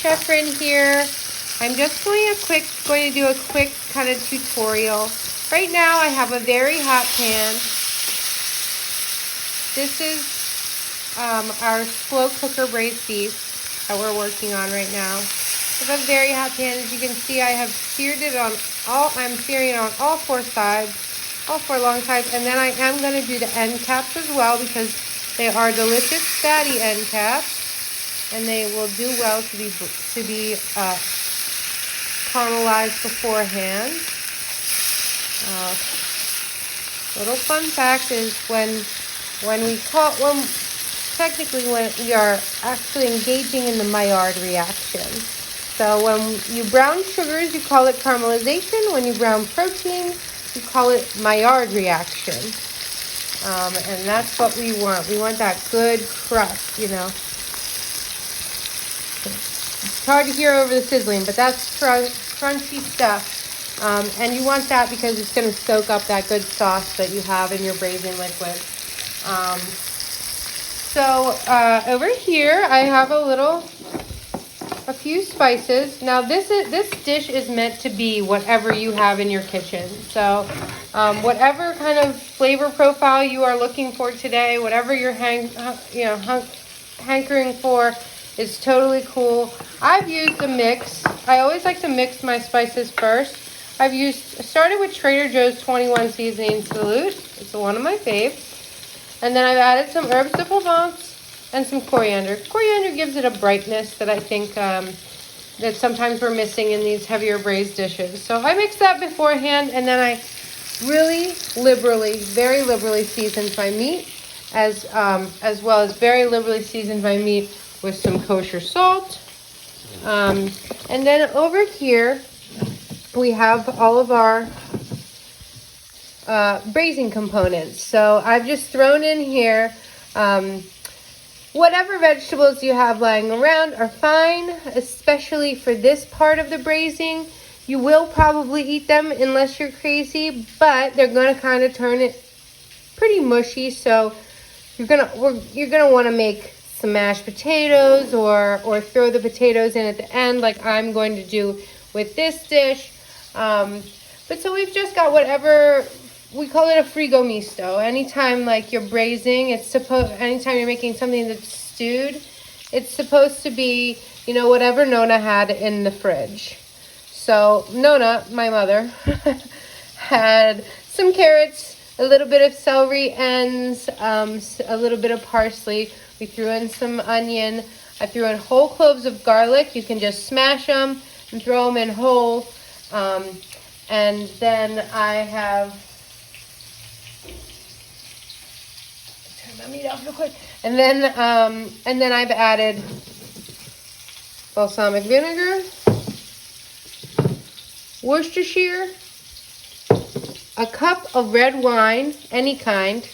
chef in here. I'm just going to do a quick kind of tutorial. Right now I have a very hot pan. This is our slow cooker braised beef that we're working on right now. I have a very hot pan. As you can see, I have seared it on I'm searing it on all four sides, all four long sides, and then I am going to do the end caps as well because they are delicious fatty end caps, and they will do well to be caramelized beforehand. Little fun fact is when we are actually engaging in the Maillard reaction. So when you brown sugars, you call it caramelization. When you brown protein, you call it Maillard reaction. And that's what we want. We want that good crust, you know. It's hard to hear over the sizzling, but that's crunchy stuff. And you want that because it's going to soak up that good sauce that you have in your braising liquid. Over here, I have a few spices. Now this dish is meant to be whatever you have in your kitchen. So whatever kind of flavor profile you are looking for today, whatever you're hankering for, is totally cool. I've used a mix. I always like to mix my spices first. I started with Trader Joe's 21 Seasoning Salute. It's one of my faves. And then I've added some herbes de Provence and some coriander. Coriander gives it a brightness that I think that sometimes we're missing in these heavier braised dishes. So I mix that beforehand, and then I really very liberally seasoned my meat, as well as very liberally seasoned my meat with some kosher salt. And then over here, we have all of our braising components. So I've just thrown in here whatever vegetables you have lying around are fine, especially for this part of the braising. You will probably eat them unless you're crazy, but they're going to kind of turn it pretty mushy. So you're gonna want to make some mashed potatoes or throw the potatoes in at the end, like I'm going to do with this dish. But so we've just got whatever. We call it a frigo misto. Anytime like you're braising, anytime you're making something that's stewed, it's supposed to be, you know, whatever Nona had in the fridge. So Nona, my mother, had some carrots, a little bit of celery ends, a little bit of parsley. We threw in some onion. I threw in whole cloves of garlic. You can just smash them and throw them in whole. And then I have... Turn my meat off real quick. And then I've added balsamic vinegar, Worcestershire, a cup of red wine, any kind,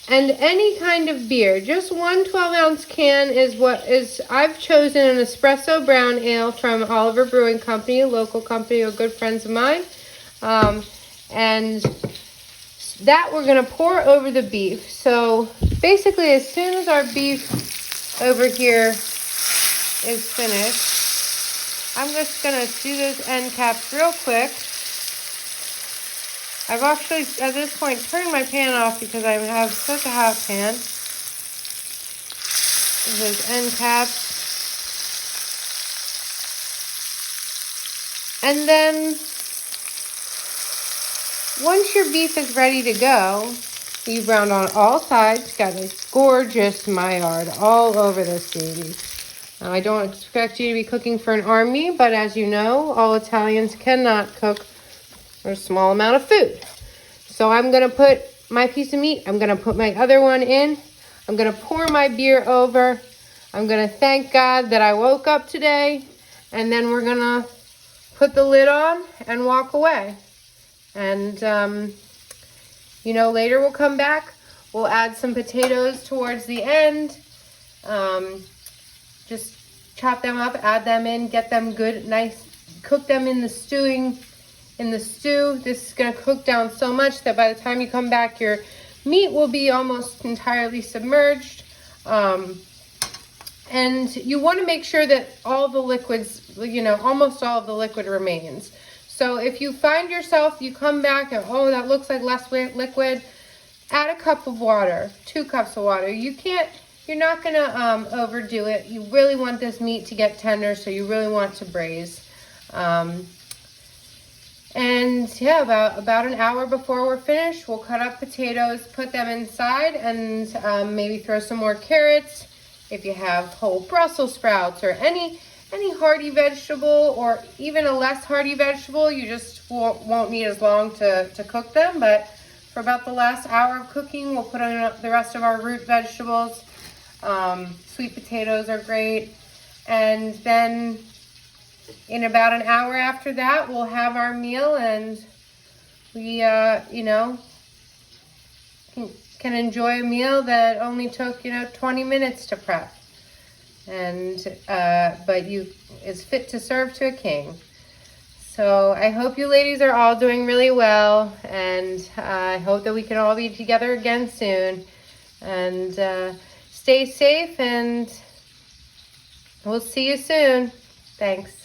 and any kind of beer. Just one 12-ounce can is I've chosen an espresso brown ale from Oliver Brewing Company, a local company, or good friends of mine. And that we're going to pour over the beef. So basically, as soon as our beef over here is finished, I'm just going to do those end caps real quick. I've actually, at this point, turned my pan off because I have such a hot pan. Those end caps. And then, once your beef is ready to go, you browned on all sides. Got a gorgeous Maillard all over this baby. Now, I don't expect you to be cooking for an army, but as you know, all Italians cannot cook for a small amount of food. So I'm going to put my piece of meat, I'm going to put my other one in, I'm going to pour my beer over, I'm going to thank God that I woke up today, and then we're going to put the lid on and walk away. And, you know, later we'll come back, we'll add some potatoes towards the end, just chop them up, add them in, get them good, nice, cook them in the stew. This is going to cook down so much that by the time you come back, your meat will be almost entirely submerged. And And you want to make sure that all the liquids, you know, almost all of the liquid remains. So if you find yourself, you come back and, oh, that looks like less liquid, add a cup of water, 2 cups of water. You're not gonna overdo it. You really want this meat to get tender, so you really want to braise. And yeah, about an hour before we're finished, we'll cut up potatoes, put them inside, and maybe throw some more carrots. If you have whole Brussels sprouts or any hearty vegetable, or even a less hearty vegetable, you just won't need as long to cook them. But for about the last hour of cooking, we'll put in the rest of our root vegetables. Sweet potatoes are great. And then in about an hour after that, we'll have our meal, and we, you know, can enjoy a meal that only took, you know, 20 minutes to prep. And, but is fit to serve to a king. So I hope you ladies are all doing really well, and I hope that we can all be together again soon. And stay safe, and we'll see you soon. Thanks.